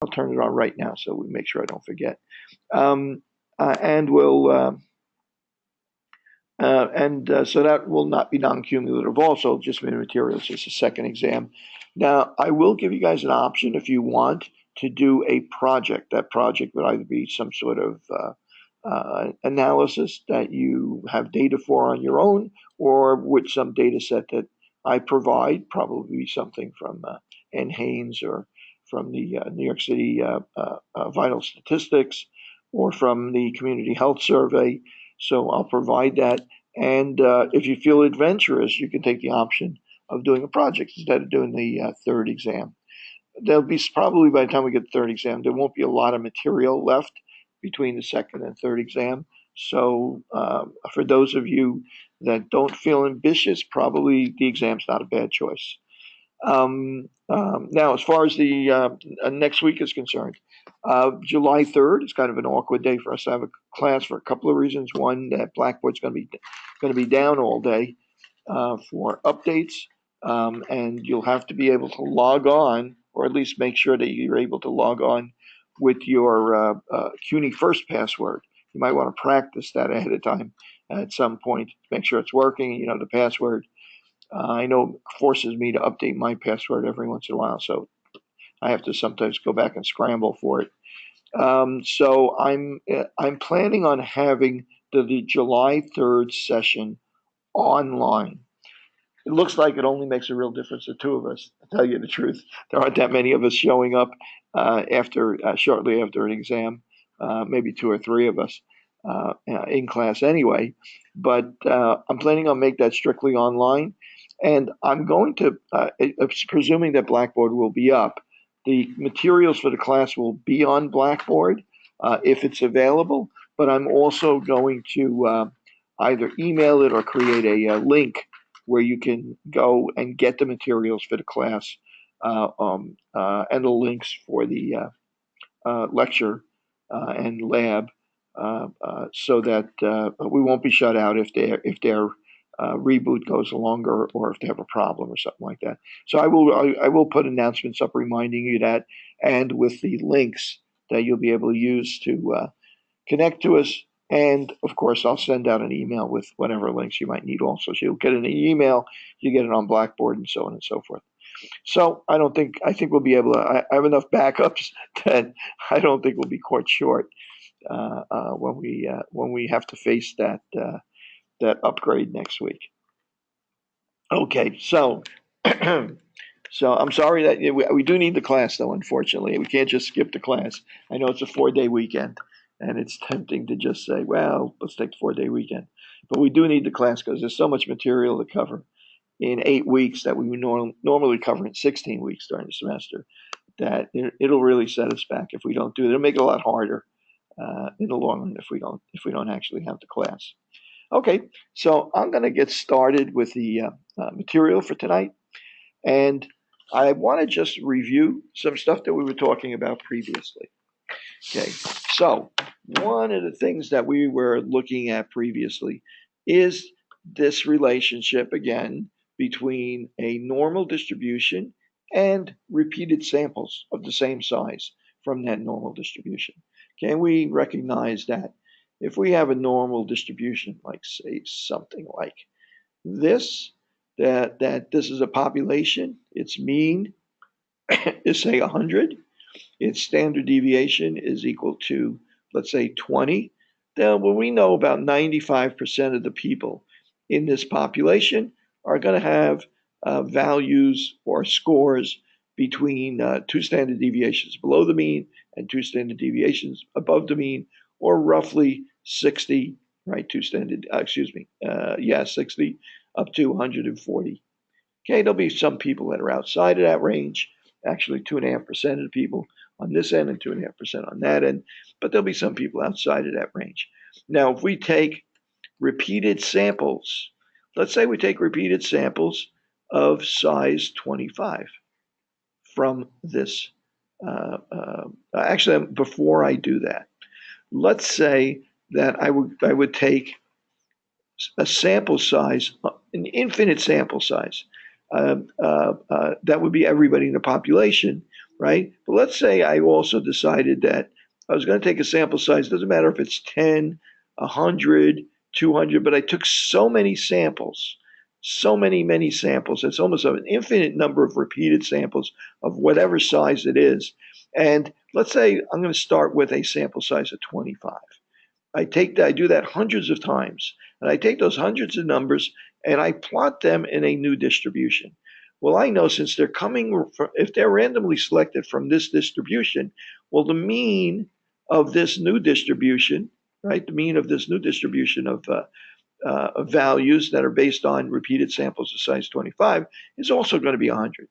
I'll turn it on right now so we make sure I don't forget. And we'll so that will not be non-cumulative. Also, just materials, just a second exam. Now, I will give you guys an option if you want to do a project. That project would either be some sort of analysis that you have data for on your own, or with some data set that I provide, probably something from NHANES or from the New York City Vital Statistics or from the Community Health Survey. So I'll provide that. And if you feel adventurous, you can take the option of doing a project instead of doing the third exam. There'll be probably by the time we get the third exam, there won't be a lot of material left between the second and third exam. So for those of you that don't feel ambitious, probably the exam's not a bad choice. Now, as far as the next week is concerned, July 3rd is kind of an awkward day for us to have a class for a couple of reasons. One, that Blackboard's going to be down all day for updates, and you'll have to be able to log on, or at least make sure that you're able to log on with your CUNY First password. You might want to practice that ahead of time at some point to make sure it's working. You know the password. I know it forces me to update my password every once in a while, so I have to sometimes go back and scramble for it. So I'm planning on having the July 3rd session online. It looks like it only makes a real difference to two of us. To tell you the truth, there aren't that many of us showing up after shortly after an exam. Maybe two or three of us in class anyway. But I'm planning on make that strictly online, and I'm going to, presuming that Blackboard will be up, the materials for the class will be on Blackboard if it's available. But I'm also going to either email it or create a link where you can go and get the materials for the class and the links for the lecture and lab, so that we won't be shut out if their reboot goes longer or if they have a problem or something like that. So I will put announcements up reminding you that, and with the links that you'll be able to use to connect to us. And of course, I'll send out an email with whatever links you might need also. So you'll get an email, you get it on Blackboard, and so on and so forth. So I think we'll be able to, I have enough backups that I don't think we'll be caught short when we have to face that upgrade next week. Okay, so so I'm sorry that we do need the class though. Unfortunately, we can't just skip the class. I know it's a 4-day weekend, and it's tempting to just say, well, let's take the 4-day weekend, but we do need the class because there's so much material to cover in 8 weeks that we would normally cover in 16 weeks during the semester. That it'll really set us back if we don't do it. It'll make it a lot harder in the long run if we don't actually have the class. Okay, so I'm going to get started with the material for tonight, and I want to just review some stuff that we were talking about previously. Okay, so one of the things that we were looking at previously is this relationship again between a normal distribution and repeated samples of the same size from that normal distribution. Okay, we recognize that if we have a normal distribution, like say something like this, that this is a population, its mean is say 100, its standard deviation is equal to, let's say, 20, then well, we know about 95% of the people in this population are going to have values or scores between two standard deviations below the mean and two standard deviations above the mean, or roughly 60, right? 60 up to 140. Okay, there'll be some people that are outside of that range, actually 2.5% of the people on this end and 2.5% on that end, but there'll be some people outside of that range. Now, if we take repeated samples, let's say we take repeated samples of size 25 from this. Actually, before I do that, let's say that I would take a sample size, an infinite sample size. That would be everybody in the population, right? But let's say I also decided that I was going to take a sample size, doesn't matter if it's 10, 100, 200, but I took so many samples, so many samples. It's almost an infinite number of repeated samples of whatever size it is. And let's say I'm going to start with a sample size of 25. I do that hundreds of times, and I take those hundreds of numbers and I plot them in a new distribution. Well, I know since they're coming, if they're randomly selected from this distribution, well, the mean of this new distribution, right? The mean of this new distribution of values that are based on repeated samples of size 25 is also going to be 100,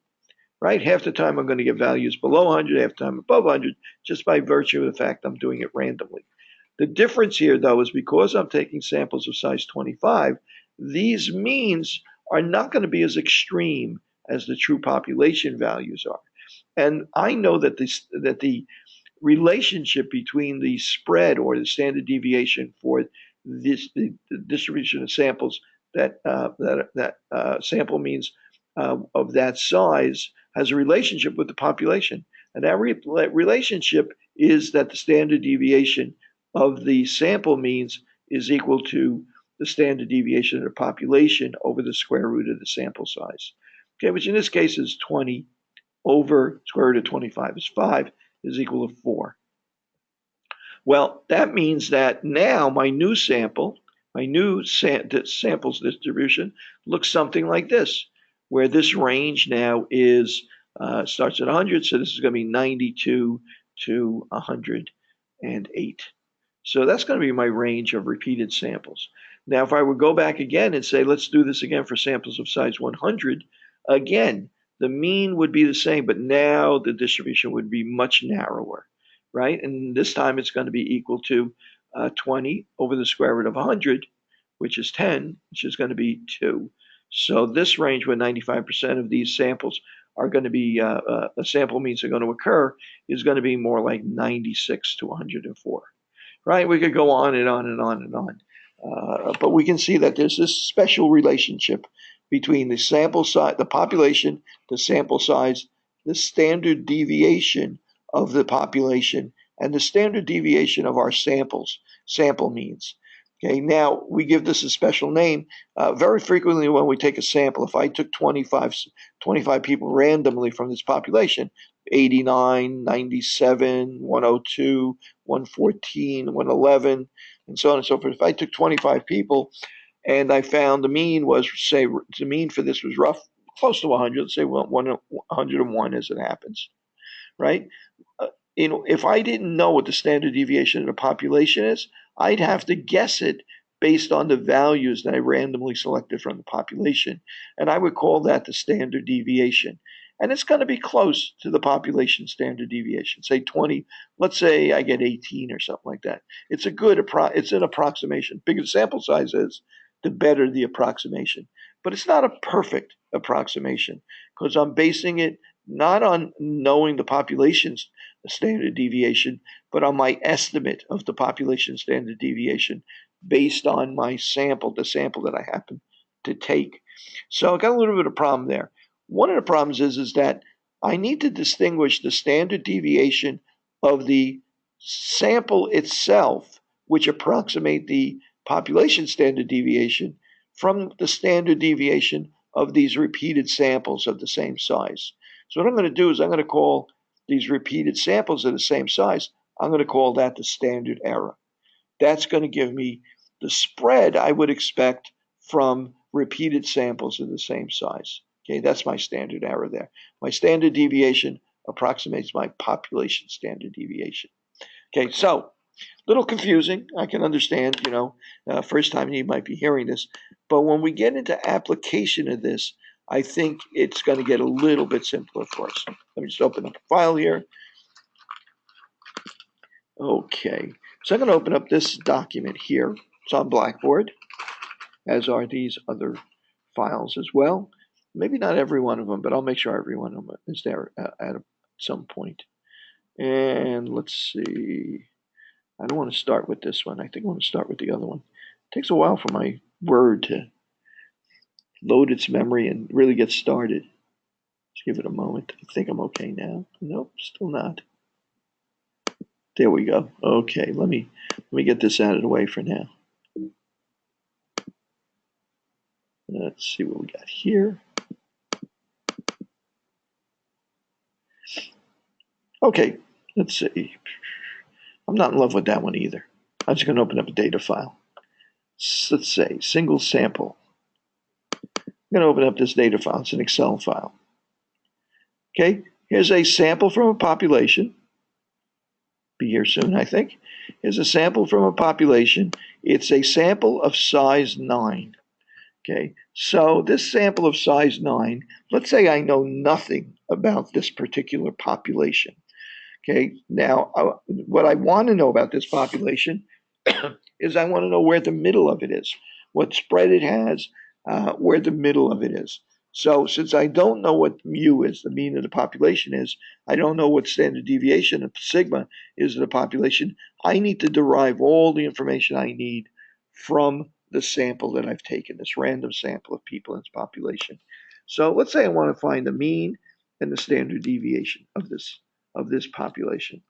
right? Half the time I'm going to get values below 100, half the time above 100, just by virtue of the fact I'm doing it randomly. The difference here, though, is because I'm taking samples of size 25, these means are not going to be as extreme as the true population values are. And I know that the relationship between the spread or the standard deviation for the distribution of samples that sample means of that size has a relationship with the population, and that relationship is that the standard deviation of the sample means is equal to the standard deviation of the population over the square root of the sample size. Okay, which in this case is 20 over square root of 25 is 5 is equal to 4. Well, that means that now my new sample, my new samples distribution looks something like this, where this range now is starts at 100, so this is going to be 92 to 108. So that's going to be my range of repeated samples. Now, if I would go back again and say, let's do this again for samples of size 100, again, the mean would be the same, but now the distribution would be much narrower, right? And this time it's going to be equal to 20 over the square root of 100, which is 10, which is going to be 2. So this range where 95% of these samples are going to be, sample means are going to occur, is going to be more like 96 to 104. Right? We could go on and on and on and on. But we can see that there's this special relationship between the sample size, the population, the sample size, the standard deviation of the population, and the standard deviation of our samples, sample means. Okay, now we give this a special name. Very frequently when we take a sample, if I took 25 people randomly from this population, 89, 97, 102, 114, 111, and so on and so forth. If I took 25 people and I found the mean was, say, the mean for this was close to 100, let's say 101 as it happens, right? If I didn't know what the standard deviation of the population is, I'd have to guess it based on the values that I randomly selected from the population. And I would call that the standard deviation. And it's going to be close to the population standard deviation, say 20. Let's say I get 18 or something like that. It's an approximation. Bigger the sample size is, the better the approximation. But it's not a perfect approximation because I'm basing it not on knowing the population's standard deviation, but on my estimate of the population standard deviation based on my sample, the sample that I happen to take. So I got a little bit of a problem there. One of the problems is that I need to distinguish the standard deviation of the sample itself, which approximate the population standard deviation, from the standard deviation of these repeated samples of the same size. So what I'm going to do is I'm going to call these repeated samples of the same size, I'm going to call that the standard error. That's going to give me the spread I would expect from repeated samples of the same size. Okay, that's my standard error there. My standard deviation approximates my population standard deviation. Okay, so little confusing. I can understand, first time you might be hearing this. But when we get into application of this, I think it's going to get a little bit simpler for us. Let me just open up a file here. Okay, so I'm going to open up this document here. It's on Blackboard, as are these other files as well. Maybe not every one of them, but I'll make sure every one of them is there at some point. And let's see. I don't want to start with this one. I think I want to start with the other one. It takes a while for my Word to load its memory and really get started. Let's give it a moment. I think I'm okay now. Nope, still not. There we go. Okay, let me get this out of the way for now. Let's see what we got here. Okay, let's see. I'm not in love with that one either. I'm just going to open up a data file. Let's say single sample. I'm going to open up this data file. It's an Excel file. Okay, here's a sample from a population. Be here soon, I think. Here's a sample from a population. It's a sample of size 9. Okay, so this sample of size 9, let's say I know nothing about this particular population. Okay, now what I want to know about this population is I want to know where the middle of it is, what spread it has, where the middle of it is. So since I don't know what mu is, the mean of the population is, I don't know what standard deviation of sigma is of the population, I need to derive all the information I need from the sample that I've taken, this random sample of people in this population. So let's say I want to find the mean and the standard deviation of this population.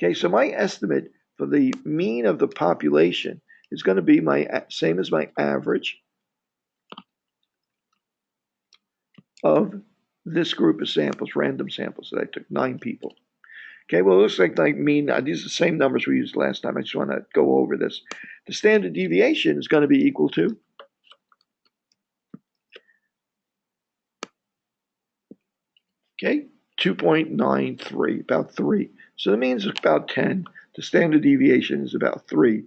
Okay, so my estimate for the mean of the population is going to be my same as my average of this group of samples, random samples that I took, 9 people. Okay, well, it looks like I mean, these are the same numbers we used last time. I just want to go over this. The standard deviation is going to be equal to, okay, 2.93, about 3. So the mean is about 10. The standard deviation is about 3.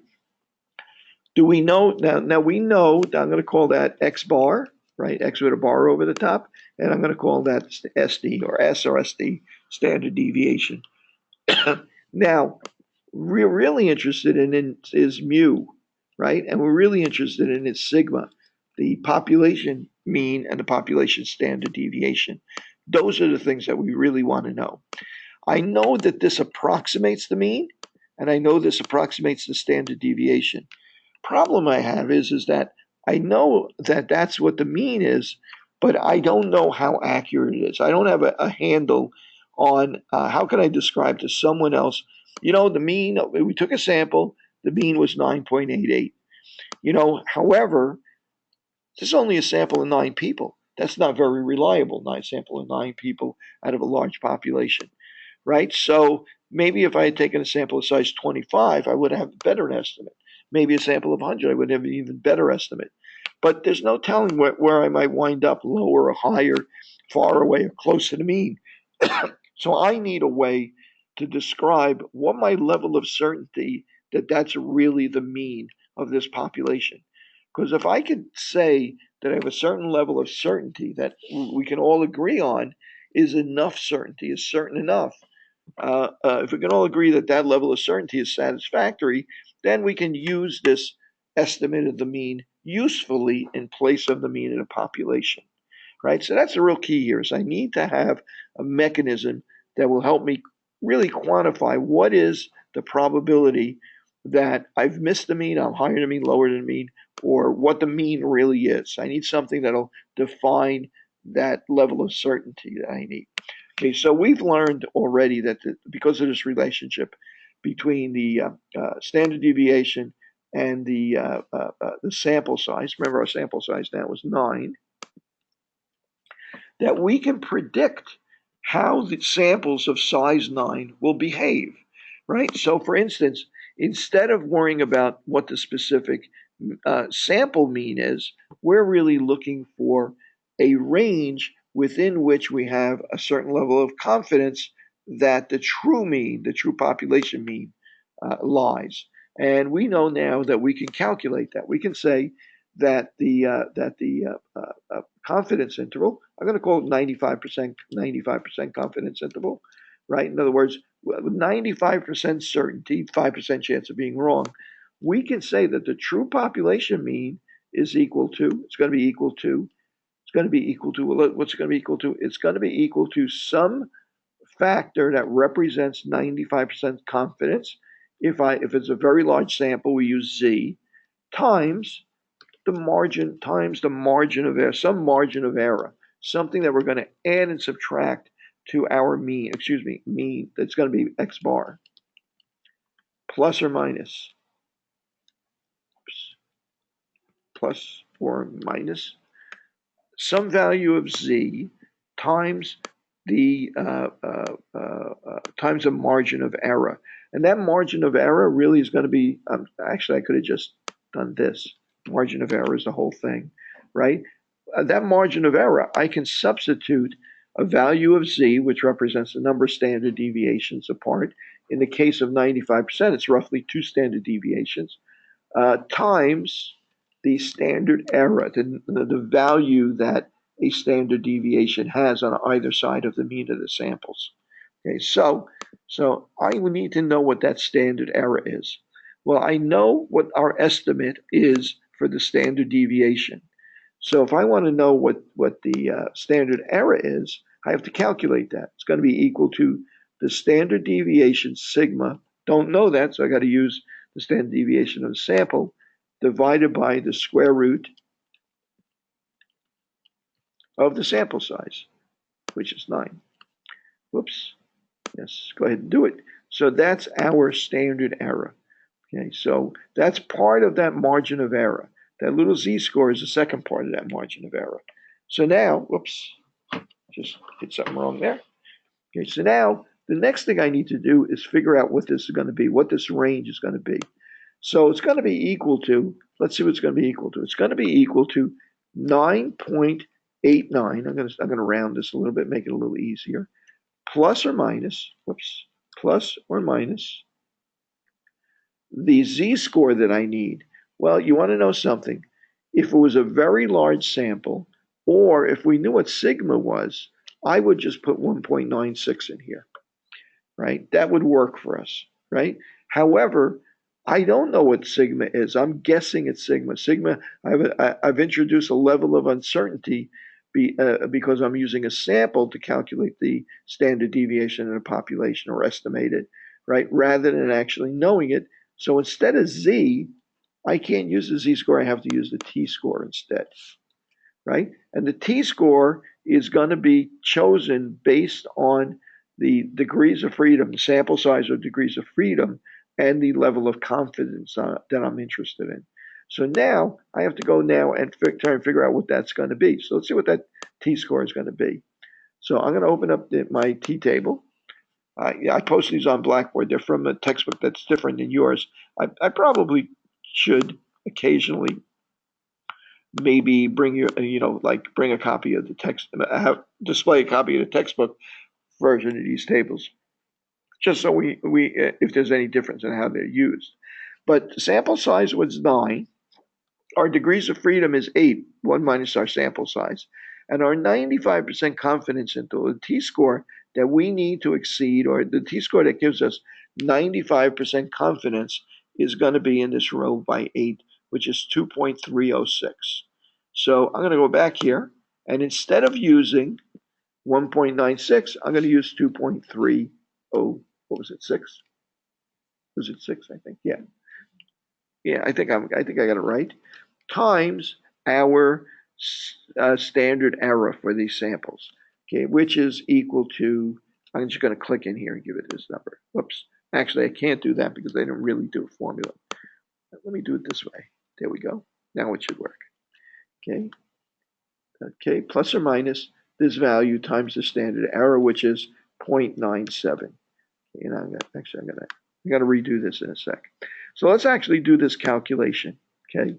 Do we know, now we know that I'm going to call that X bar, right? X with a bar over the top. And I'm going to call that SD or SRSD, standard deviation. Now, we're really interested in is mu, right? And we're really interested in its sigma, the population mean and the population standard deviation. Those are the things that we really want to know. I know that this approximates the mean, and I know this approximates the standard deviation. Problem I have is that I know that that's what the mean is, but I don't know how accurate it is. I don't have a handle on how can I describe to someone else, the mean, we took a sample, the mean was 9.88. However, this is only a sample of 9 people. That's not very reliable, sample of 9 people out of a large population, right? So maybe if I had taken a sample of size 25, I would have a better estimate. Maybe a sample of 100, I would have an even better estimate. But there's no telling where I might wind up, lower or higher, far away or close to the mean. So I need a way to describe what my level of certainty that that's really the mean of this population. Because if I could say that I have a certain level of certainty that we can all agree on is enough certainty, is certain enough, if we can all agree that that level of certainty is satisfactory, then we can use this estimate of the mean usefully in place of the mean of the population, right? So that's the real key here is I need to have a mechanism that will help me really quantify what is the probability that I've missed the mean, I'm higher than the mean, lower than the mean, or what the mean really is. I need something that'll define that level of certainty that I need. Okay, so we've learned already that because of this relationship between the standard deviation and the sample size, remember our sample size now was 9, that we can predict how the samples of size 9 will behave, right? So for instance, instead of worrying about what the specific sample mean is, we're really looking for a range within which we have a certain level of confidence that the true mean, the true population mean, lies. And we know now that we can calculate that. We can say that the confidence interval, I'm going to call it 95% confidence interval, right? In other words, with 95% certainty, 5% chance of being wrong, we can say that the true population mean is equal to, it's going to be equal to, what's it going to be equal to? It's going to be equal to some factor that represents 95% confidence. If it's a very large sample, we use Z times the margin of error, some margin of error. something that we're going to add and subtract to our mean, mean, that's going to be x bar, plus or minus, some value of z times the times a margin of error. And that margin of error really is going to be, actually, I could have just done this. Margin of error is the whole thing, right? That margin of error, I can substitute a value of z, which represents the number of standard deviations apart. In the case of 95%, it's roughly 2 standard deviations, times the standard error, the value that a standard deviation has on either side of the mean of the samples. Okay, so I need to know what that standard error is. Well, I know what our estimate is for the standard deviation. So if I want to know what the standard error is, I have to calculate that. It's going to be equal to the standard deviation sigma. Don't know that, so I got to use the standard deviation of the sample divided by the square root of the sample size, which is 9. Whoops. Yes, go ahead and do it. So that's our standard error. Okay, so that's part of that margin of error. That little z-score is the second part of that margin of error. So now, whoops, just hit something wrong there. Okay, so now the next thing I need to do is figure out what this is going to be, what this range is going to be. So it's going to be equal to, let's see what it's going to be equal to. It's going to be equal to 9.89. I'm going to round this a little bit, make it a little easier. Plus or minus, whoops, plus or minus the z-score that I need. Well, you want to know something. If it was a very large sample, or if we knew what sigma was, I would just put 1.96 in here, right? That would work for us, right? However, I don't know what sigma is. I'm guessing it's sigma. Sigma, I've introduced a level of uncertainty because I'm using a sample to calculate the standard deviation in a population or estimate it, right? Rather than actually knowing it. So instead of z, I can't use the z-score. I have to use the t-score instead, right? And the t-score is going to be chosen based on the degrees of freedom, the sample size or degrees of freedom, and the level of confidence that I'm interested in. So now I have to go now and try and figure out what that's going to be. So let's see what that t-score is going to be. So I'm going to open up my t-table. I post these on Blackboard. They're from a textbook that's different than yours. I probably should occasionally maybe bring bring a copy of the text, display a copy of the textbook version of these tables, just so we if there's any difference in how they're used. But the sample size was 9. Our degrees of freedom is 8, 1 minus our sample size. And our 95% confidence interval, the t-score that we need to exceed, or the t-score that gives us 95% confidence, is going to be in this row by 8, which is 2.306. So I'm going to go back here, and instead of using 1.96, I'm going to use 2.30. What was it? 6? Was it 6? I think. Yeah. Yeah, I think I got it right. Times our standard error for these samples, okay, which is equal to, I'm just going to click in here and give it this number. Whoops. Actually, I can't do that because they didn't really do a formula. Let me do it this way. There we go. Now it should work. Okay. Okay, plus or minus this value times the standard error, which is 0.97. And I'm going to redo this in a sec. So let's actually do this calculation. Okay,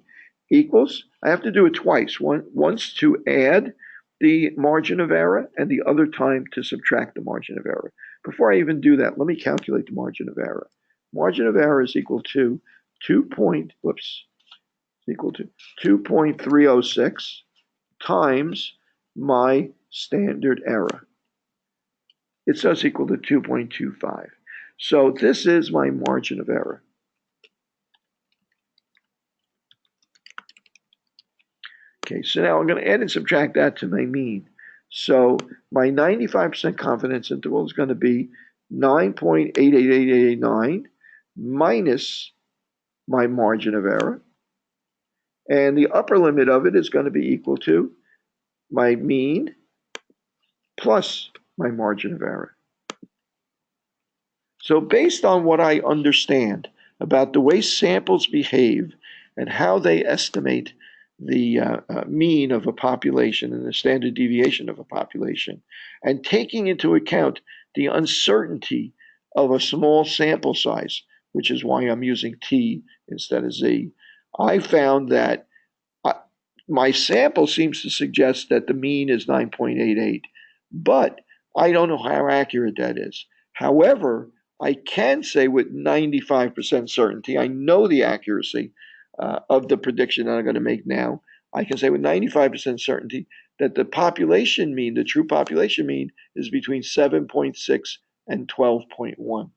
equals, I have to do it twice. Once to add the margin of error and the other time to subtract the margin of error. Before I even do that, let me calculate the margin of error. Margin of error is equal to 2.306 times my standard error. It says equal to 2.25. So this is my margin of error. Okay, so now I'm going to add and subtract that to my mean. So my 95% confidence interval is going to be 9.888889 minus my margin of error. And the upper limit of it is going to be equal to my mean plus my margin of error. So based on what I understand about the way samples behave and how they estimate the mean of a population and the standard deviation of a population, and taking into account the uncertainty of a small sample size, which is why I'm using T instead of Z, I found that my sample seems to suggest that the mean is 9.88, but I don't know how accurate that is. However, I can say with 95% certainty, I know the accuracy of the prediction that I'm going to make now. I can say with 95% certainty that the population mean, the true population mean, is between 7.6 and 12.1.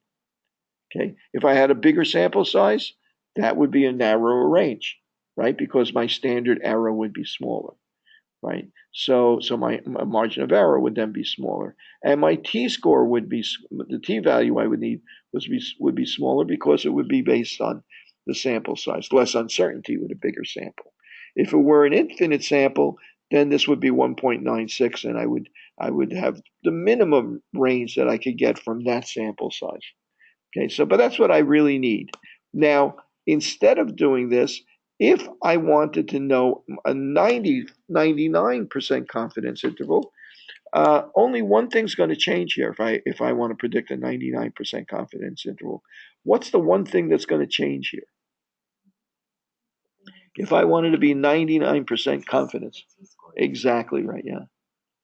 Okay, if I had a bigger sample size, that would be a narrower range, right? Because my standard error would be smaller, right? So my margin of error would then be smaller, and my t-score would be, the t-value I would need would be smaller because it would be based on the sample size, less uncertainty with a bigger sample. If it were an infinite sample, then this would be 1.96, and I would have the minimum range that I could get from that sample size. Okay, so, but that's what I really need. Now, instead of doing this, if I wanted to know a 99% confidence interval, only one thing's going to change here. If I want to predict a 99% confidence interval, what's the one thing that's going to change here? If I wanted to be 99% confidence, exactly right, yeah.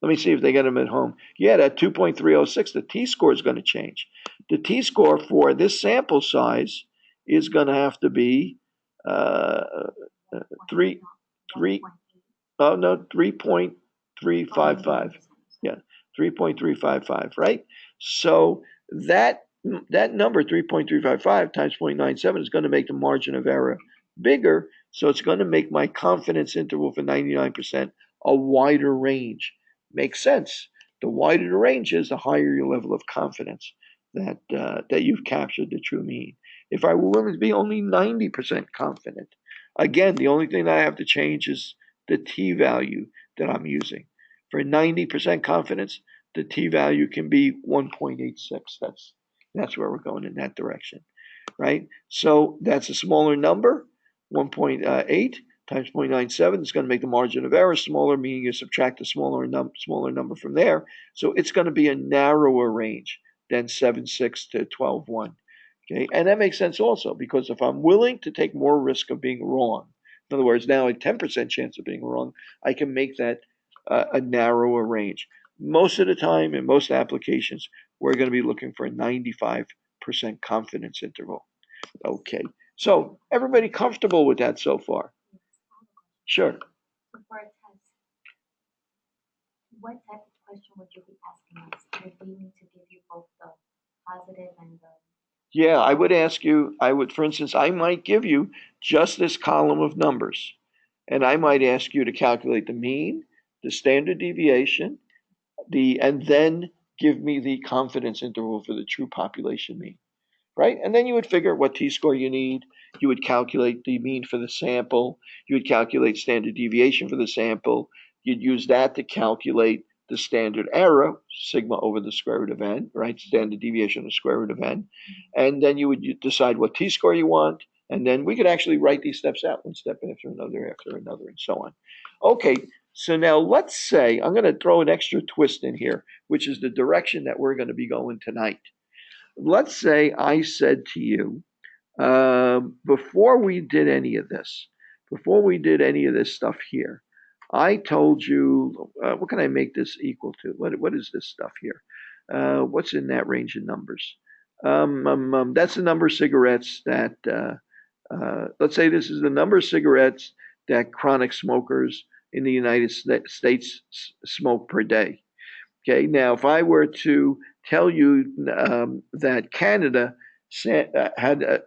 Let me see if they get them at home. Yeah, that 2.306, the t-score is going to change. The t-score for this sample size is going to have to be three, oh no, 3.355. Yeah, 3.355, right? So that number, 3.355 times 0.97, is going to make the margin of error bigger. So it's going to make my confidence interval for 99% a wider range. Makes sense. The wider the range is, the higher your level of confidence that you've captured the true mean. If I were willing to be only 90% confident, again, the only thing that I have to change is the t-value that I'm using. For 90% confidence, the t-value can be 1.86. That's where we're going, in that direction, right? So that's a smaller number, 1.8 times 0.97 is going to make the margin of error smaller, meaning you subtract a smaller number from there. So it's going to be a narrower range than 7.6 to 12.1. Okay, and that makes sense also, because if I'm willing to take more risk of being wrong, in other words, now a 10% chance of being wrong, I can make that a narrower range. Most of the time, in most applications, we're going to be looking for a 95% confidence interval. Okay, so everybody comfortable with that so far? Sure. So for a test, what type of question would you be asking us? Would we need to give you both the positive and the... Yeah, I would ask you, for instance, I might give you just this column of numbers, and I might ask you to calculate the mean, the standard deviation, and then give me the confidence interval for the true population mean, right? And then you would figure what t-score you need. You would calculate the mean for the sample. You would calculate standard deviation for the sample. You'd use that to calculate the standard error, sigma over the square root of n, right? Standard deviation of the square root of n. And then you would decide what t-score you want. And then we could actually write these steps out, one step after another, and so on. Okay, so now let's say, I'm going to throw an extra twist in here, which is the direction that we're going to be going tonight. Let's say I said to you, before we did any of this, stuff here, I told you, what can I make this equal to? What is this stuff here? What's in that range of numbers? That's the number of cigarettes that, let's say this is the number of cigarettes that chronic smokers in the United States smoke per day. Okay, now if I were to tell you that Canada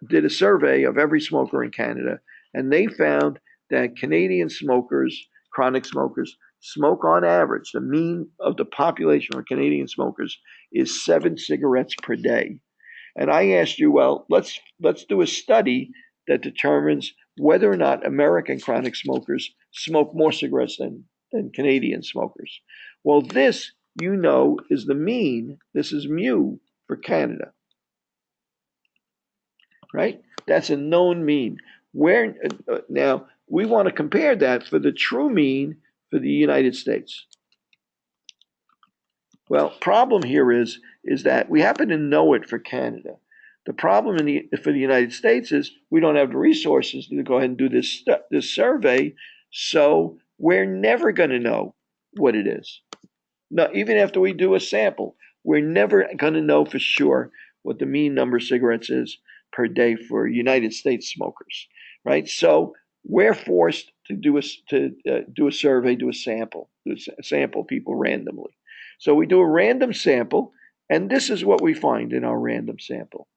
did a survey of every smoker in Canada, and they found that Canadian smokers, chronic smokers, smoke on average, the mean of the population for Canadian smokers is 7 cigarettes per day. And I asked you, well, let's do a study that determines whether or not American chronic smokers smoke more cigarettes than Canadian smokers. Well, this you know is the mean. This is mu for Canada, right? That's a known mean. Where now we want to compare that for the true mean for the United States. Well, problem here is that we happen to know it for Canada. The problem for the United States is we don't have the resources to go ahead and do this survey, so we're never going to know what it is. No, even after we do a sample, we're never going to know for sure what the mean number of cigarettes is per day for United States smokers, right? So we're forced to do a survey, do a sample people randomly. So we do a random sample, and this is what we find in our random sample.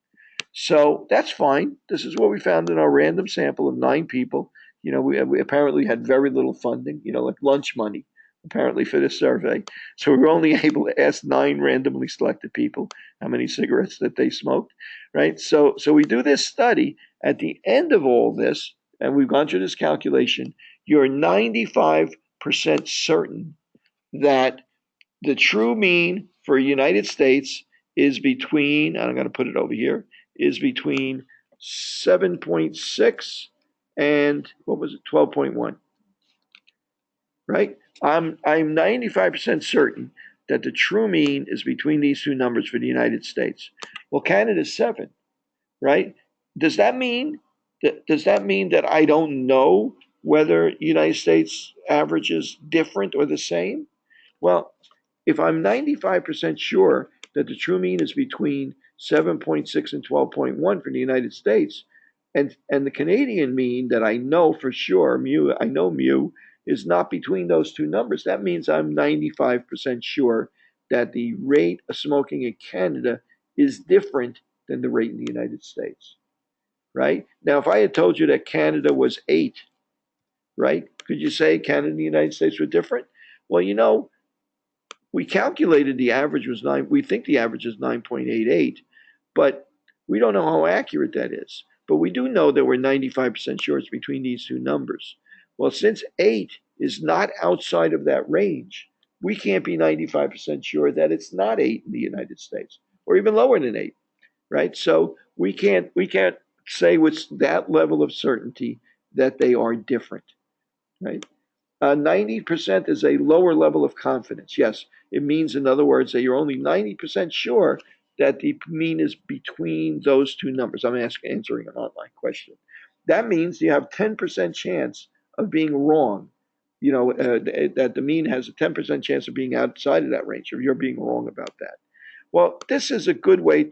So that's fine. This is what we found in our random sample of 9 people. We apparently had very little funding, like lunch money, apparently for this survey. So we were only able to ask 9 randomly selected people how many cigarettes that they smoked, right? So we do this study. At the end of all this, and we've gone through this calculation, you're 95% certain that the true mean for United States is between, and I'm going to put it over here, is between 7.6 and what was it, 12.1, right? I'm 95% certain that the true mean is between these two numbers for the United States. Well, Canada's 7, right? Does that mean that I don't know whether United States average is different or the same? Well, if I'm 95% sure that the true mean is between 7.6 and 12.1 for the United States, and the Canadian mean that I know for sure, mu is not between those two numbers, that means I'm 95% sure that the rate of smoking in Canada is different than the rate in the United States, right? Now, if I had told you that Canada was 8, right, could you say Canada and the United States were different? Well, we calculated the average was 9. We think the average is 9.88, but we don't know how accurate that is. But we do know that we're 95% sure it's between these two numbers. Well, since 8 is not outside of that range, we can't be 95% sure that it's not 8 in the United States, or even lower than 8, right? So we can't say with that level of certainty that they are different, right? 90% is a lower level of confidence. Yes, it means, in other words, that you're only 90% sure that the mean is between those two numbers. I'm answering an online question. That means you have 10% chance of being wrong. That the mean has a 10% chance of being outside of that range, or you're being wrong about that. Well, this is a good way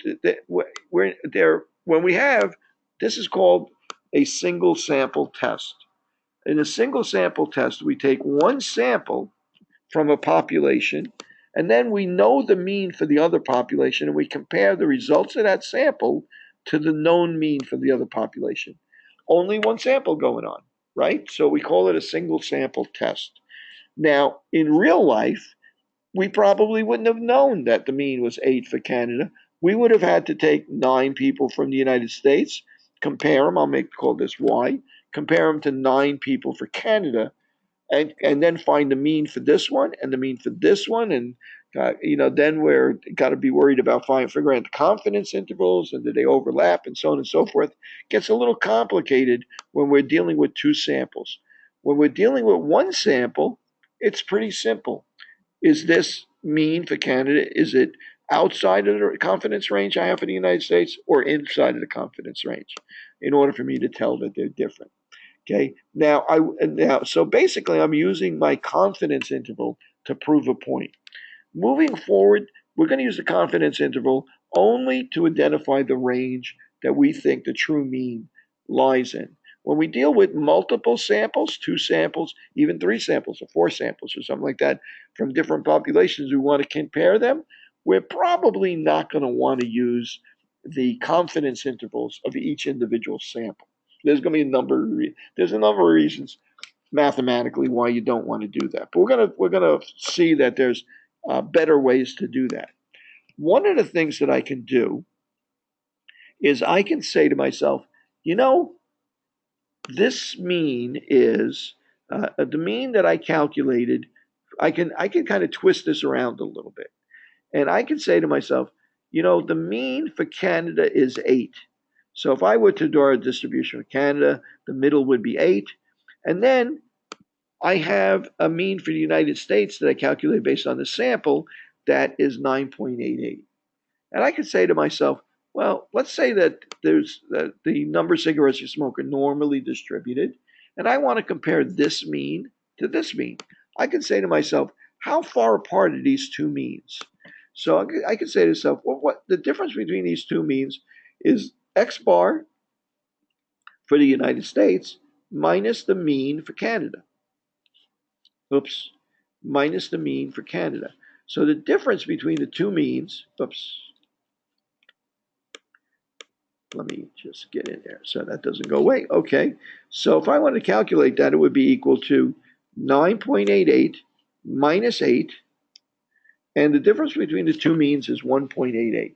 where there, when we have, this is called a single sample test. In a single sample test, we take one sample from a population, and then we know the mean for the other population, and we compare the results of that sample to the known mean for the other population. Only one sample going on, right? So we call it a single sample test. Now, in real life, we probably wouldn't have known that the mean was 8 for Canada. We would have had to take 9 people from the United States, compare them, call this Y, compare them to 9 people for Canada, and then find the mean for this one and the mean for this one, and then we're got to be worried about figuring out the confidence intervals and do they overlap and so on and so forth. It gets a little complicated when we're dealing with 2 samples. When we're dealing with one sample, it's pretty simple. Is this mean for Canada? Is it outside of the confidence range I have for the United States, or inside of the confidence range, in order for me to tell that they're different? Okay. So basically, I'm using my confidence interval to prove a point. Moving forward, we're going to use the confidence interval only to identify the range that we think the true mean lies in. When we deal with multiple samples, 2 samples, even 3 samples or 4 samples or something like that from different populations, we want to compare them, we're probably not going to want to use the confidence intervals of each individual sample. There's going to be there's a number of reasons mathematically why you don't want to do that. But we're gonna see that there's better ways to do that. One of the things that I can do is I can say to myself, this mean is the mean that I calculated I can kind of twist this around a little bit. And I can say to myself, the mean for Canada is 8. So if I were to draw a distribution for Canada, the middle would be 8. And then I have a mean for the United States that I calculate based on the sample that is 9.88. And I could say to myself, well, let's say that the number of cigarettes you smoke are normally distributed, and I want to compare this mean to this mean. I can say to myself, how far apart are these two means? So I can say to myself, well, what the difference between these two means is X bar for the United States minus the mean for Canada. Oops, minus the mean for Canada. So the difference between the two means, let me just get in there so that doesn't go away. Okay, so if I want to calculate that, it would be equal to 9.88 minus 8, and the difference between the two means is 1.88.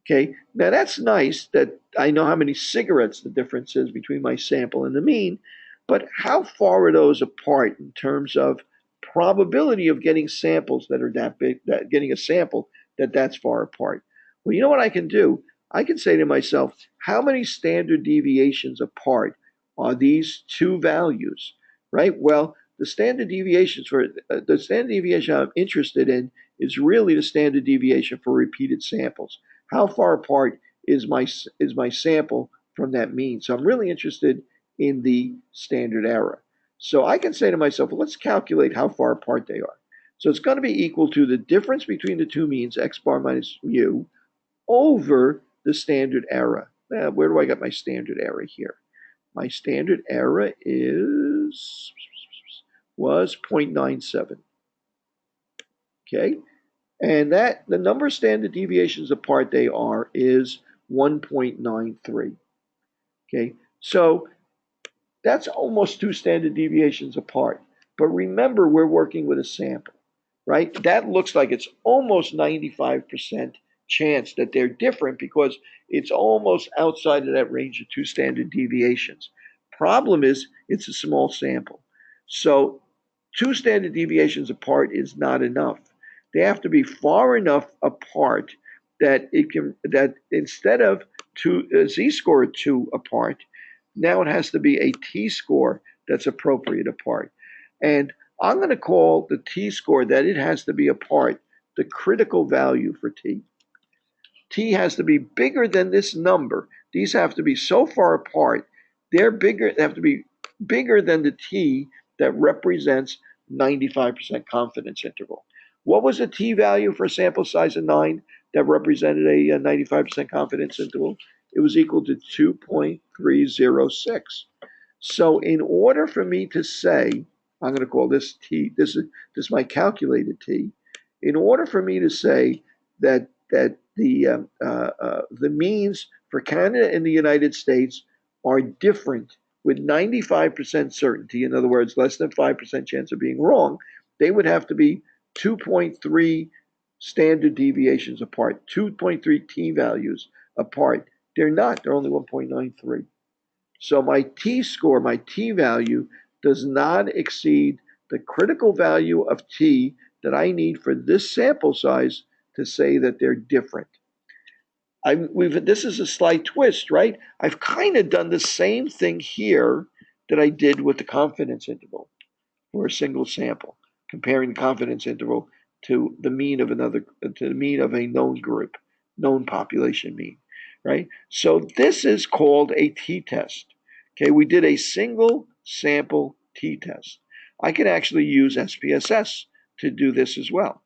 Okay, now that's nice that I know how many cigarettes the difference is between my sample and the mean, but how far are those apart in terms of probability of getting samples that are that big, that getting a sample that's far apart? Well, you know what I can do? I can say to myself, how many standard deviations apart are these two values, right? Well, the standard deviation I'm interested in is really the standard deviation for repeated samples. How far apart is my sample from that mean? So I'm really interested in the standard error. So I can say to myself, well, let's calculate how far apart they are. So it's going to be equal to the difference between the two means, X bar minus mu, over the standard error. Now, where do I get my standard error here? My standard error was 0.97. Okay, and that the number of standard deviations apart they are is 1.93. Okay, so that's almost 2 standard deviations apart. But remember, we're working with a sample, right? That looks like it's almost 95% chance that they're different because it's almost outside of that range of 2 standard deviations. Problem is, it's a small sample. So 2 standard deviations apart is not enough. They have to be far enough apart that instead of a z-score 2 apart, now it has to be a t-score that's appropriate apart. And I'm going to call the t-score that it has to be apart the critical value for t. T has to be bigger than this number. These have to be so far apart, they have to be bigger than the t that represents 95% confidence interval. What was the t value for a sample size of 9 that represented a 95% confidence interval? It was equal to 2.306. So in order for me to say, I'm going to call this t, this is my calculated t. In order for me to say that the means for Canada and the United States are different with 95% certainty, in other words, less than 5% chance of being wrong, they would have to be 2.3 standard deviations apart, 2.3 t values apart. They're not, they're only 1.93. So my t-score, my t-value, does not exceed the critical value of t that I need for this sample size to say that they're different. This is a slight twist, right? I've kind of done the same thing here that I did with the confidence interval for a single sample, comparing the confidence interval to the mean of a known group, known population mean, right? So this is called a t-test. Okay, we did a single sample t-test. I can actually use SPSS to do this as well.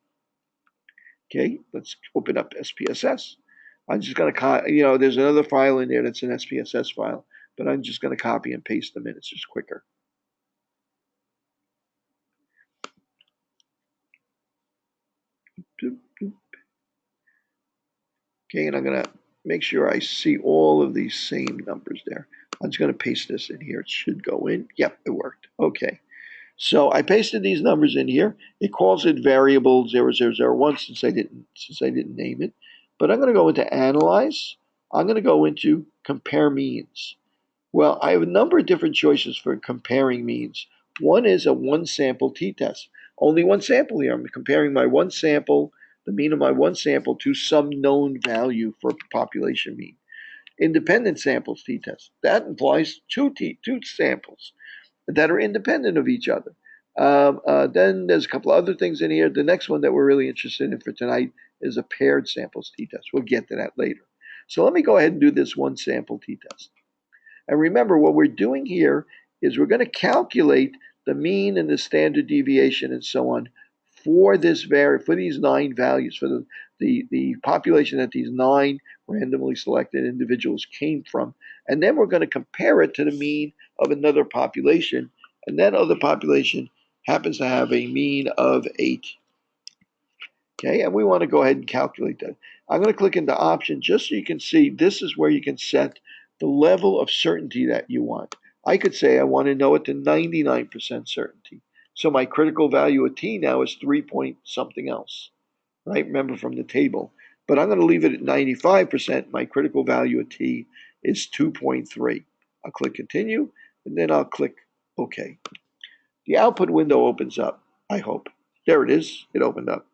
Okay, let's open up SPSS. I'm just going to, there's another file in there that's an SPSS file, but I'm just going to copy and paste them in. It's just quicker. Okay, and I'm going to make sure I see all of these same numbers there. I'm just going to paste this in here. It should go in. Yep, it worked. Okay. So I pasted these numbers in here. It calls it variable 0001 since I didn't name it. But I'm going to go into analyze. I'm going to go into compare means. Well, I have a number of different choices for comparing means. One is a one sample t-test. only one sample here. I'm comparing my one sample, the mean of my one sample, to some known value for population mean. Independent samples t-test. That implies two samples that are independent of each other. Then there's a couple of other things in here. The next one that we're really interested in for tonight is a paired samples t-test. We'll get to that later. So let me go ahead and do this one sample t-test. And remember, what we're doing here is we're going to calculate the mean and the standard deviation and so on for for these 9 values, for the population that these 9 randomly selected individuals came from. And then we're going to compare it to the mean of another population. And that other population happens to have a mean of 8. Okay, and we want to go ahead and calculate that. I'm going to click into option just so you can see this is where you can set the level of certainty that you want. I could say I want to know it to 99% certainty. So my critical value of t now is 3 point something else, right? Remember from the table. But I'm going to leave it at 95%. My critical value of t is 2.3. I'll click continue, and then I'll click OK. The output window opens up, I hope. There it is. It opened up.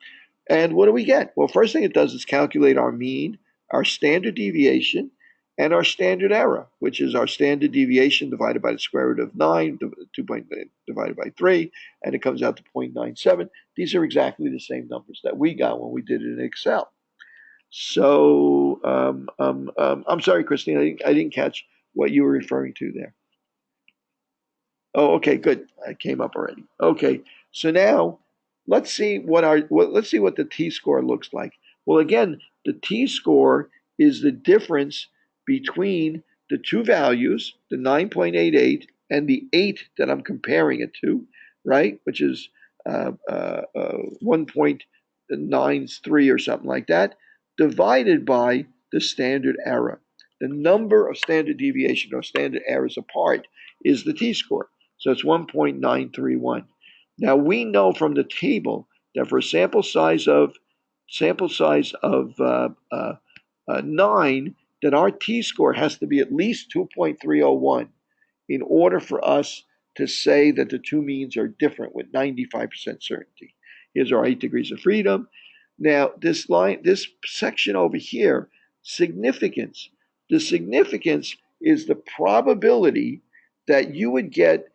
And what do we get? Well, first thing it does is calculate our mean, our standard deviation, and our standard error, which is our standard deviation divided by the square root of 9, divided by 3, and it comes out to 0.97. These are exactly the same numbers that we got when we did it in Excel. So, I'm sorry, Christine, I didn't catch what you were referring to there. Oh, okay, good. It came up already. Okay, so now let's see what the t-score looks like. Well, again, the t-score is the difference between the two values, the 9.88 and the 8 that I'm comparing it to, right? Which is 1.93 or something like that, divided by the standard error. The number of standard deviation or standard errors apart is the t-score. So it's 1.931. Now we know from the table that for a sample size of 9, that our t-score has to be at least 2.301 in order for us to say that the two means are different with 95% certainty. Here's our 8 degrees of freedom. Now this section over here, significance. The significance is the probability that you would get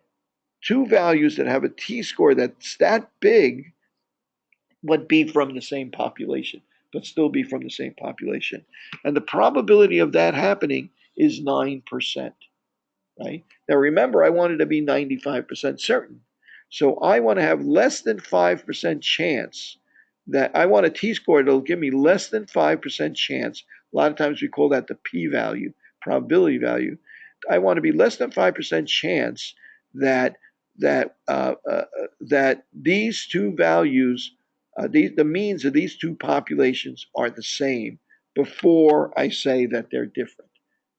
two values that have a t-score that's that big but be from the same population, but still be from the same population. And the probability of that happening is 9%, right? Now remember, I wanted to be 95% certain. So I want to have less than 5% chance that I want a t-score that'll give me less than 5% chance. A lot of times we call that the p-value, probability value. I want to be less than 5% chance that that these two values, the means of these two populations are the same before I say that they're different.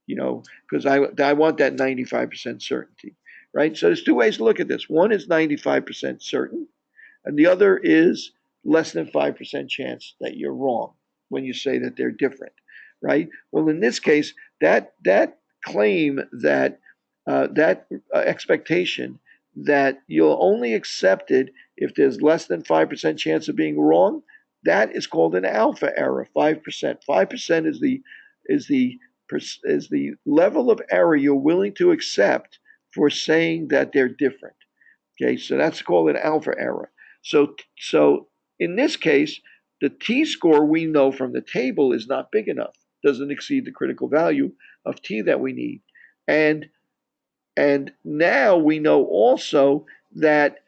Because I want that 95% certainty, right? So there's two ways to look at this. One is 95% certain, and the other is less than 5% chance that you're wrong when you say that they're different, right? Well, in this case, that claim that expectation that you'll only accept it if there's less than 5% chance of being wrong, that is called an alpha error, 5%. 5% is the level of error you're willing to accept for saying that they're different. Okay, so that's called an alpha error. So in this case, the t-score we know from the table is not big enough, doesn't exceed the critical value of t that we need. And now we know also that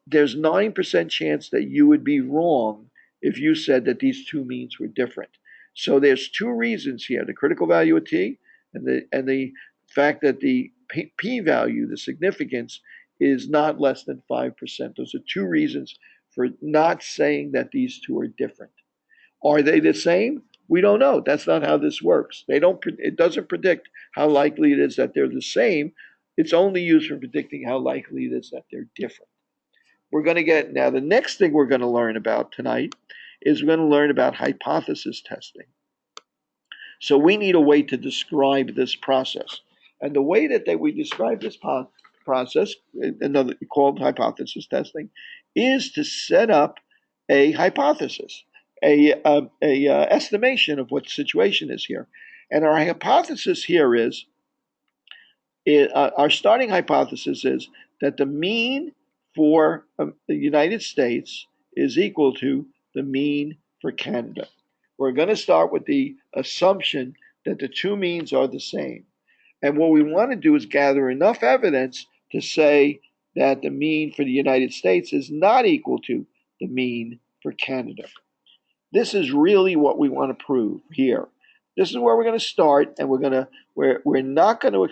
there's 9% chance that you would be wrong if you said that these two means were different. So there's two reasons here: the critical value of t and the fact that the p-value, the significance, is not less than 5%. Those are two reasons for not saying that these two are different. Are they the same? We don't know. That's not how this works. It doesn't predict how likely it is that they're the same. It's only used for predicting how likely it is that they're different. We're going to get now the next thing we're going to learn about tonight is we're going to learn about hypothesis testing. So we need a way to describe this process. And the way that we describe this process, another called hypothesis testing, is to set up a hypothesis, a estimation of what the situation is here. And our hypothesis here is, our starting hypothesis is that the mean for the United States is equal to the mean for Canada. We're going to start with the assumption that the two means are the same. And what we want to do is gather enough evidence to say that the mean for the United States is not equal to the mean for Canada. This is really what we want to prove here. This is where we're going to start, and we're not going to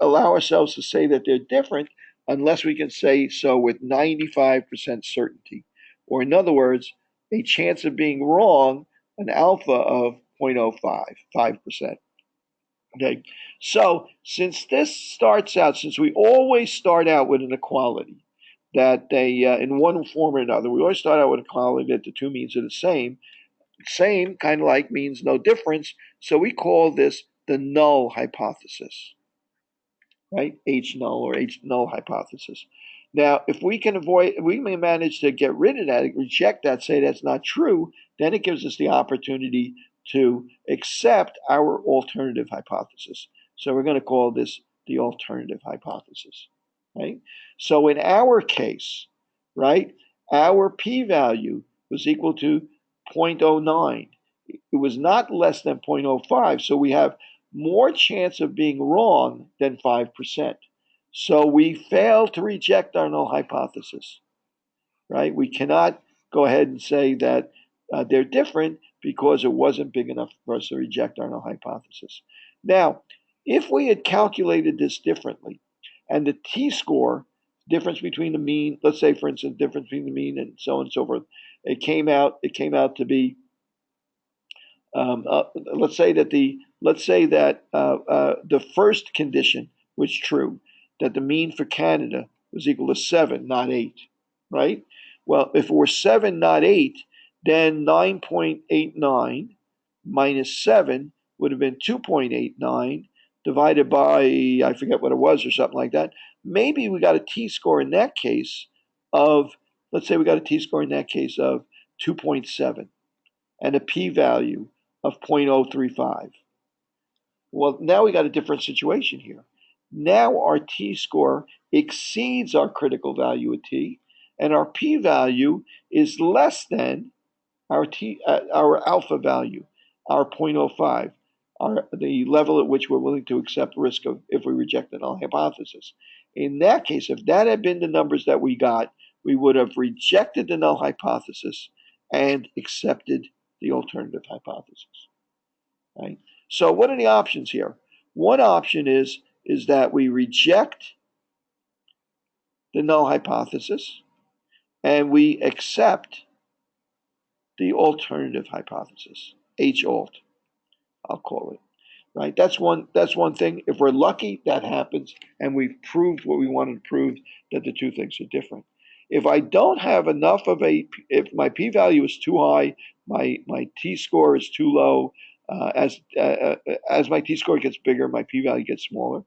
allow ourselves to say that they're different unless we can say so with 95% certainty, or in other words, a chance of being wrong, an alpha of 0.05, 5%. Okay, so since we always start out with an equality that they, in one form or another, we always start out with an equality that the two means are the same. Same, kind of like, means no difference. So we call this the null hypothesis, right? H null or H null hypothesis. Now, if we may manage to get rid of that, reject that, say that's not true, then it gives us the opportunity to accept our alternative hypothesis. So we're going to call this the alternative hypothesis, right? So in our case, right, our p-value was equal to 0.09. It was not less than 0.05, so we have more chance of being wrong than 5%. So we fail to reject our null hypothesis, right? We cannot go ahead and say that they're different because it wasn't big enough for us to reject our null hypothesis. Now, if we had calculated this differently, and the t-score, difference between the mean, let's say, for instance, difference between the mean and so on and so forth, it came out to be, let's say that the first condition was true, that the mean for Canada was equal to 7, not 8, right? Well, if it were 7, not 8, then 9.89 minus 7 would have been 2.89 divided by, I forget what it was, or something like that. Maybe we got a t-score in that case of, let's say we got a t-score in that case of 2.7 and a p-value of 0.035. Well, now we got a different situation here. Now our t-score exceeds our critical value at t, and our p-value is less than our alpha value, our 0.05, the level at which we're willing to accept risk of if we reject the null hypothesis. In that case, if that had been the numbers that we got, we would have rejected the null hypothesis and accepted the alternative hypothesis. Right? So what are the options here? One option is that we reject the null hypothesis and we accept the alternative hypothesis, H alt, I'll call it. Right? That's one thing. If we're lucky, that happens, and we've proved what we wanted to prove, that the two things are different. If I don't have enough if my p-value is too high, my t-score is too low, as my t-score gets bigger, my p-value gets smaller.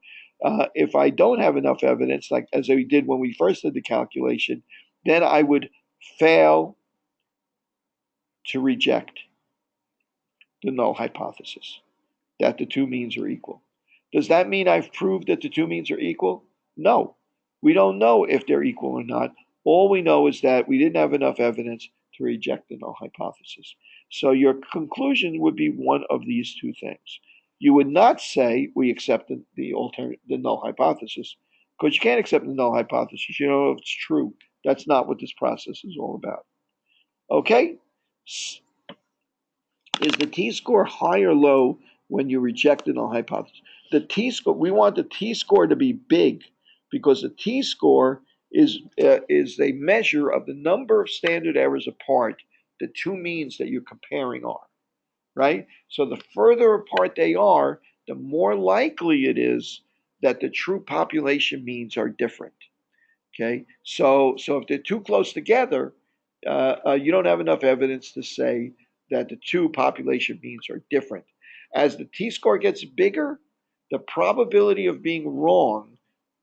If I don't have enough evidence, like as we did when we first did the calculation, then I would fail to reject the null hypothesis, that the two means are equal. Does that mean I've proved that the two means are equal? No. We don't know if they're equal or not. All we know is that we didn't have enough evidence to reject the null hypothesis. So your conclusion would be one of these two things. You would not say we accept the null hypothesis, because you can't accept the null hypothesis. You don't know if it's true. That's not what this process is all about. Okay? Is the t-score high or low when you reject the null hypothesis? The t-score, we want the t-score to be big, because the t-score is a measure of the number of standard errors apart the two means that you're comparing are, right? So the further apart they are, the more likely it is that the true population means are different. Okay, so if they're too close together, you don't have enough evidence to say that the two population means are different. As the t-score gets bigger, the probability of being wrong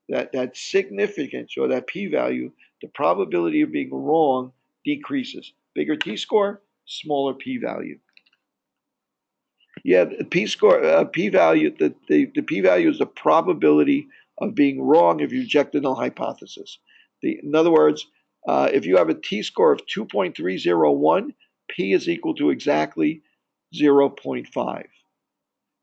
that significance or that p-value, the probability of being wrong decreases. Bigger t-score, smaller p-value. Yeah, the p-score, p-value, the p-value is the probability of being wrong if you reject the null hypothesis. In other words, if you have a t-score of 2.301, p is equal to exactly 0.5.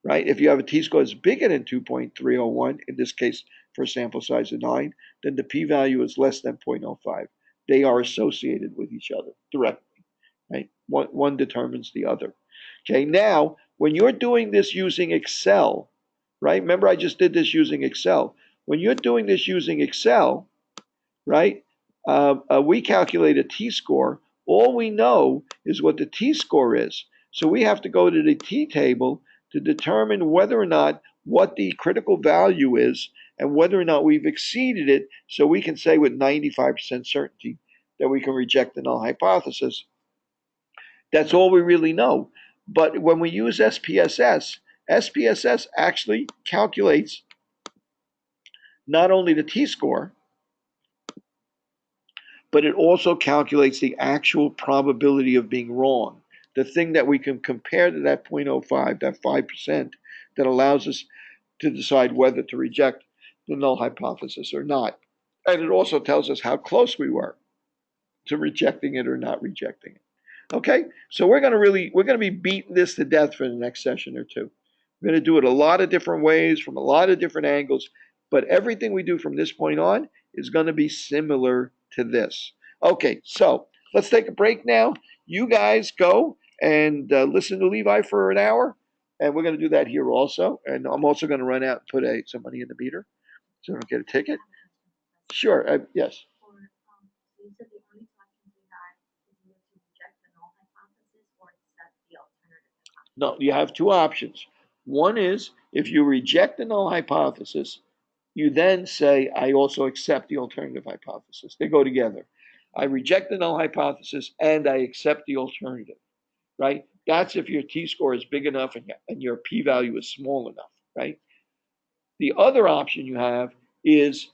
Right? If you have a t-score that's bigger than 2.301, in this case for a sample size of 9, then the p-value is less than 0.05. They are associated with each other directly. Right? One determines the other. Okay, now when you're doing this using Excel, right? Remember I just did this using Excel. When you're doing this using Excel, right? We calculate a t-score. All we know is what the t-score is. So we have to go to the t-table to determine whether or not what the critical value is and whether or not we've exceeded it, so we can say with 95% certainty that we can reject the null hypothesis. That's all we really know. But when we use SPSS, SPSS actually calculates not only the t-score, but it also calculates the actual probability of being wrong. The thing that we can compare to that 0.05, that 5%, that allows us to decide whether to reject the null hypothesis or not. And it also tells us how close we were to rejecting it or not rejecting it. Okay, so we're going to be beating this to death for the next session or two. We're going to do it a lot of different ways from a lot of different angles, but everything we do from this point on is going to be similar to this. Okay, so let's take a break now. You guys go and listen to Levi for an hour, and we're going to do that here also. And I'm also going to run out and put some money in the meter so I don't get a ticket. Sure, yes. No, you have two options. One is if you reject the null hypothesis, you then say, I also accept the alternative hypothesis. They go together. I reject the null hypothesis and I accept the alternative, right? That's if your t-score is big enough and your p-value is small enough, right? The other option you have is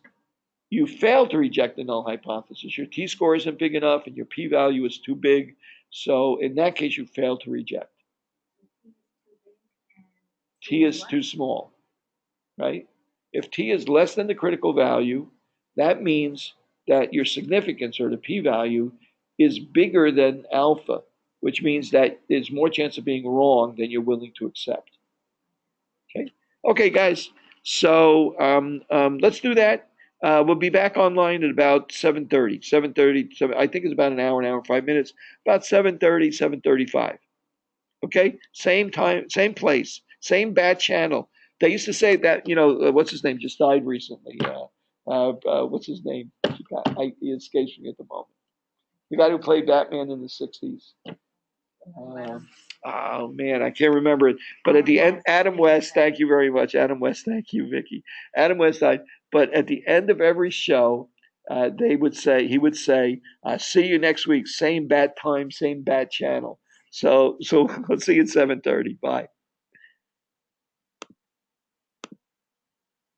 you fail to reject the null hypothesis. Your t-score isn't big enough and your p-value is too big. So in that case, you fail to reject. T is too small, right? If T is less than the critical value, that means that your significance or the p-value is bigger than alpha, which means that there's more chance of being wrong than you're willing to accept. Okay, okay, guys. So let's do that. We'll be back online at about 7:30. 7:30. I think it's about an hour and 5 minutes. About 7:30, 7:35. Okay, same time, same place, same bad channel. They used to say that, what's his name just died recently. What's his name? He escapes me at the moment. The guy who played Batman in the 60s. Oh man, I can't remember it. But at the end, Adam West, thank you very much. Adam West, thank you, Vicky. Adam West died. But at the end of every show, he would say, see you next week, same bad time, same bad channel. So let's see you at 7:30. Bye.